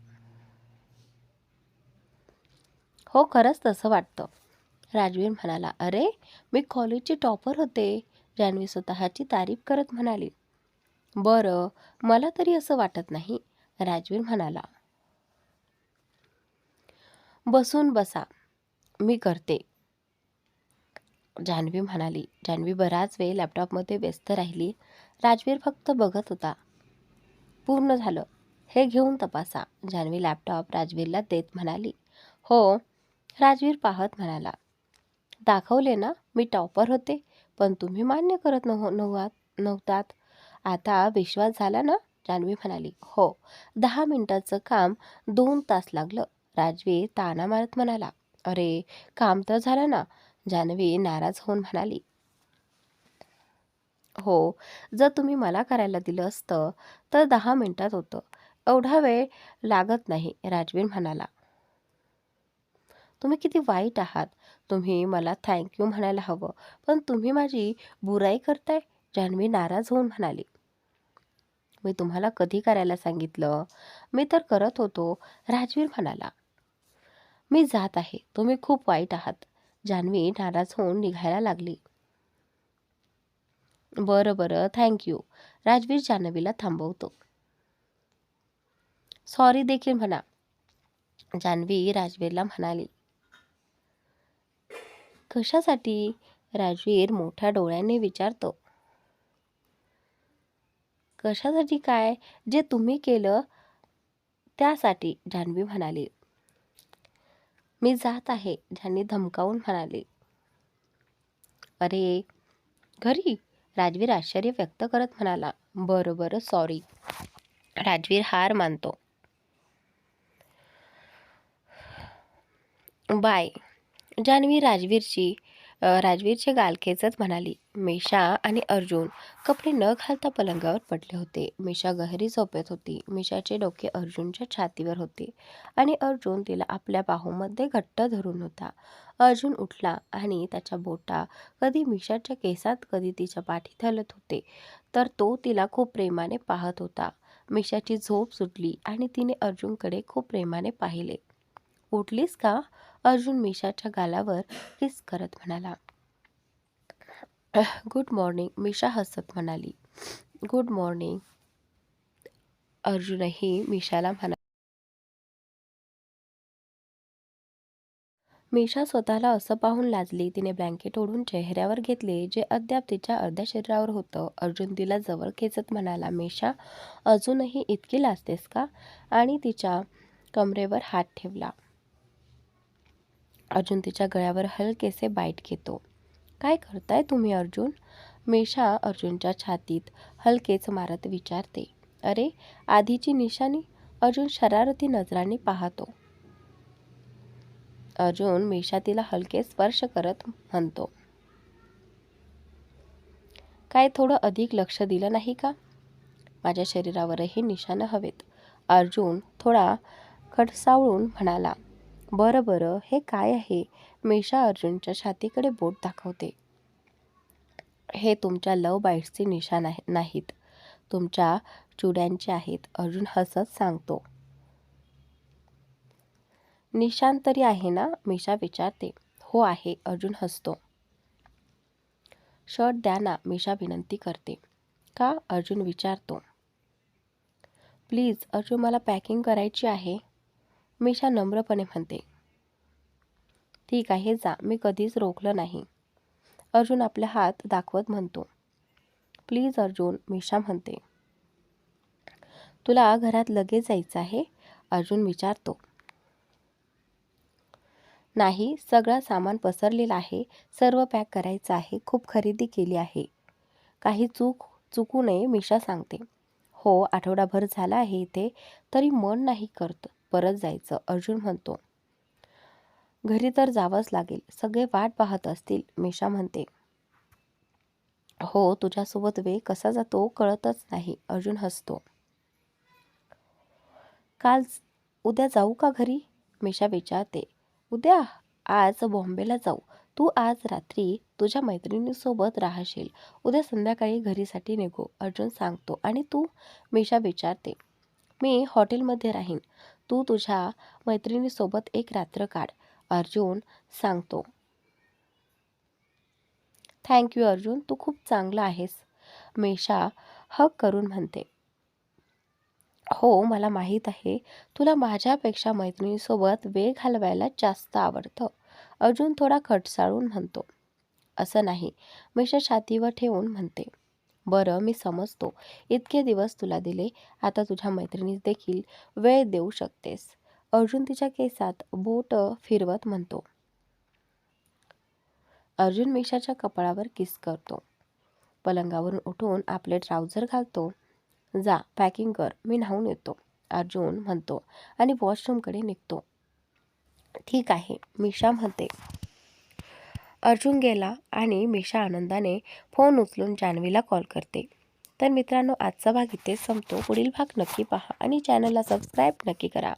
हो, खरंच तसं वाटतं, राजवीर म्हणाला. अरे, मी कॉलेजची टॉपर होते, जान्हवी स्वतःची तारीफ करत म्हणाली. बरं, मला तरी असं वाटत नाही, राजवीर म्हणाला. बसून बसा, मी करते, जान्हवी म्हणाली. जान्हवी बराच वेळ लॅपटॉपमध्ये व्यस्त राहिली. राजवीर फक्त बघत होता. पूर्ण झालं, हे घेऊन तपासा, जान्हवी लॅपटॉप राजवीरला देत म्हणाली. हो, राजवीर पाहत म्हणाला. दाखवले ना, मी टॉपर होते, पण तुम्ही मान्य करत नव्हतात. आता विश्वास झाला ना, जान्हवी म्हणाली. हो, 10 मिनिटाचं काम 2 तास लागलं, राजवीर ताना मारत म्हणाला. अरे, काम तर झालं ना, जान्हवी नाराज होऊन म्हणाली. हो, जर तुम्ही मला करायला दिलं असतं तर 10 मिनिटात होतं. एवढा वेळ लागत नाही, राजवीर म्हणाला. तुम्ही किती वाईट आहात. तुम्ही मला थँक यू म्हणायला हवं, पण तुम्ही माझी बुराई करताय, जान्हवी नाराज होऊन म्हणाली. मी तुम्हाला कधी करायला सांगितलं? मी तर करत होतो, राजवीर म्हणाला. मी जात आहे, तुम्ही खूप वाईट आहात, जान्हवी नाराज होऊन निघायला लागली. बरं बरं, थँक यू, राजवीर जान्हवीला थांबवतो. सॉरी देखील म्हणा, जान्हवी राजवीरला म्हणाली. कशासाठी? राजवीर मोठ्या डोळ्यांनी विचारतो. कशासाठी काय? जे तुम्ही केलं त्यासाठी, जान्हवी म्हणाली. मी जात आहे, जान्हवी धमकावून म्हणाली. अरे, घरी? राजवीर आश्चर्य व्यक्त करत म्हणाला. बरं बरं, सॉरी. राजवीर हार मानतो. बाय. जान्हवी राजवीरचे गाल खेचत म्हणाली. मीशा आणि अर्जुन कपडे न घालता पलंगावर पडले होते. मीशा गहरी झोपेत होती. मीशाचे डोके अर्जुनच्या छातीवर होते आणि अर्जुन तिला आपल्या बाहूमध्ये घट्ट धरून होता. अर्जुन उठला आणि त्याच्या बोटा कधी मीशाच्या केसात कधी तिच्या पाठीत हलत होते, तर तो तिला खूप प्रेमाने पाहत होता. मीशाची झोप सुटली आणि तिने अर्जुनकडे खूप प्रेमाने पाहिले. उठलीस का? अर्जुन मीशाच्या गालावर किस करत म्हणाला. गुड मॉर्निंग, मीशा हसत म्हणाली. गुड मॉर्निंग, अर्जुनही मीशाला म्हणाला. मीशा स्वतःला असं पाहून लाजली. तिने ब्लँकेट ओढून चेहऱ्यावर घेतले, जे अद्याप तिच्या अर्ध्या शरीरावर होतं. अर्जुन तिला जवळ खेचत म्हणाला. मीशा, अजूनही इतकी लाजतेस का? आणि तिच्या कमरेवर हात ठेवला. अर्जुन तिच्या गळ्यावर हलकेसे बाईट घेतो. काय करताय तुम्ही अर्जुन? मीशा अर्जुनच्या छातीत हलकेच मारत विचारते. अरे, आधीची निशाणी? अर्जुन शरारती नजरांनी पाहतो. अर्जुन मीशा तिला हलके स्पर्श करत म्हणतो. काय थोडं अधिक लक्ष दिलं नाही का? माझ्या शरीरावरही निशाणं हवेत. अर्जुन थोडा खडसावळून म्हणाला. बरं बरं, हे काय आहे? मीशा अर्जुनच्या छातीकडे बोट दाखवते. हे तुमच्या लव बाईट्सचे निशाण नाहीत, तुमच्या चुड्यांचे आहेत, अर्जुन हसत सांगतो. निशाण तरी आहे ना? मीशा विचारते. हो आहे, अर्जुन हसतो. शर्ट द्या ना, मीशा विनंती करते. का? अर्जुन विचारतो. प्लीज अर्जुन, मला पॅकिंग करायची आहे, मीशा नम्रपणे म्हणते. ठीक आहे, जा, मी कधीच रोखलं नाही, अर्जुन आपले हात दाखवत म्हणतो. प्लीज अर्जुन, मीशा म्हणते. तुला घरात लगेच जायचं आहे? अर्जुन विचारतो. नाही, सगळं सामान पसरलेलं आहे, सर्व पॅक करायचं आहे, खूप खरेदी केली आहे, काही चुकू नये, मीशा सांगते. हो, आठवडाभर झाला आहे इथे, तरी मन नाही करत परत जायचं, अर्जुन म्हणतो. घरी तर जावंच लागेल, सगळे वाट पाहत असतील, मीशा म्हणते. हो, तुझ्यासोबत वेळ कसा जातो कळतच नाही, अर्जुन हसतो. उद्या जाऊ का घरी? मीशा विचारते. उद्या? आज बॉम्बेला जाऊ. तू आज रात्री तुझ्या मैत्रिणीसोबत राहशील, उद्या संध्याकाळी घरीसाठी निघू, अर्जुन सांगतो. आणि तू? मीशा विचारते. मी हॉटेलमध्ये राहीन, तू तुझ्या मैत्रिणीसोबत एक रात्र काढ, अर्जुन सांगतो. थँक्यू अर्जुन, तू खूप चांगला आहेस, मीशा हक करून म्हणते. हो, मला माहीत आहे, तुला माझ्यापेक्षा मैत्रिणीसोबत वेळ घालवायला जास्त आवडतं, अर्जुन थोडा खडसाळून म्हणतो. असं नाही, मीशा छातीवर ठेवून म्हणते. बरं, मी समजतो, इतके दिवस तुला दिले, आता तुझ्या मैत्रिणीस देखील वेळ देऊ शकतेस, अर्जुन तिच्या केसात बोट फिरवत म्हणतो. अर्जुन मीशाच्या कपाळावर किस करतो. पलंगावरून उठून आपले ट्राउझर घालतो. जा, पॅकिंग कर, मी न्हावून येतो, अर्जुन म्हणतो आणि वॉशरूमकडे निघतो. ठीक आहे, मीशा म्हणते. अर्जुन गेला आणि मीशा आनंदाने फोन उचलून जान्हवीला कॉल करते. तर मित्रांनो, आजचा भाग इथेच संपतो. पुढील भाग नक्की पहा आणि चॅनलला सबस्क्राईब नक्की करा.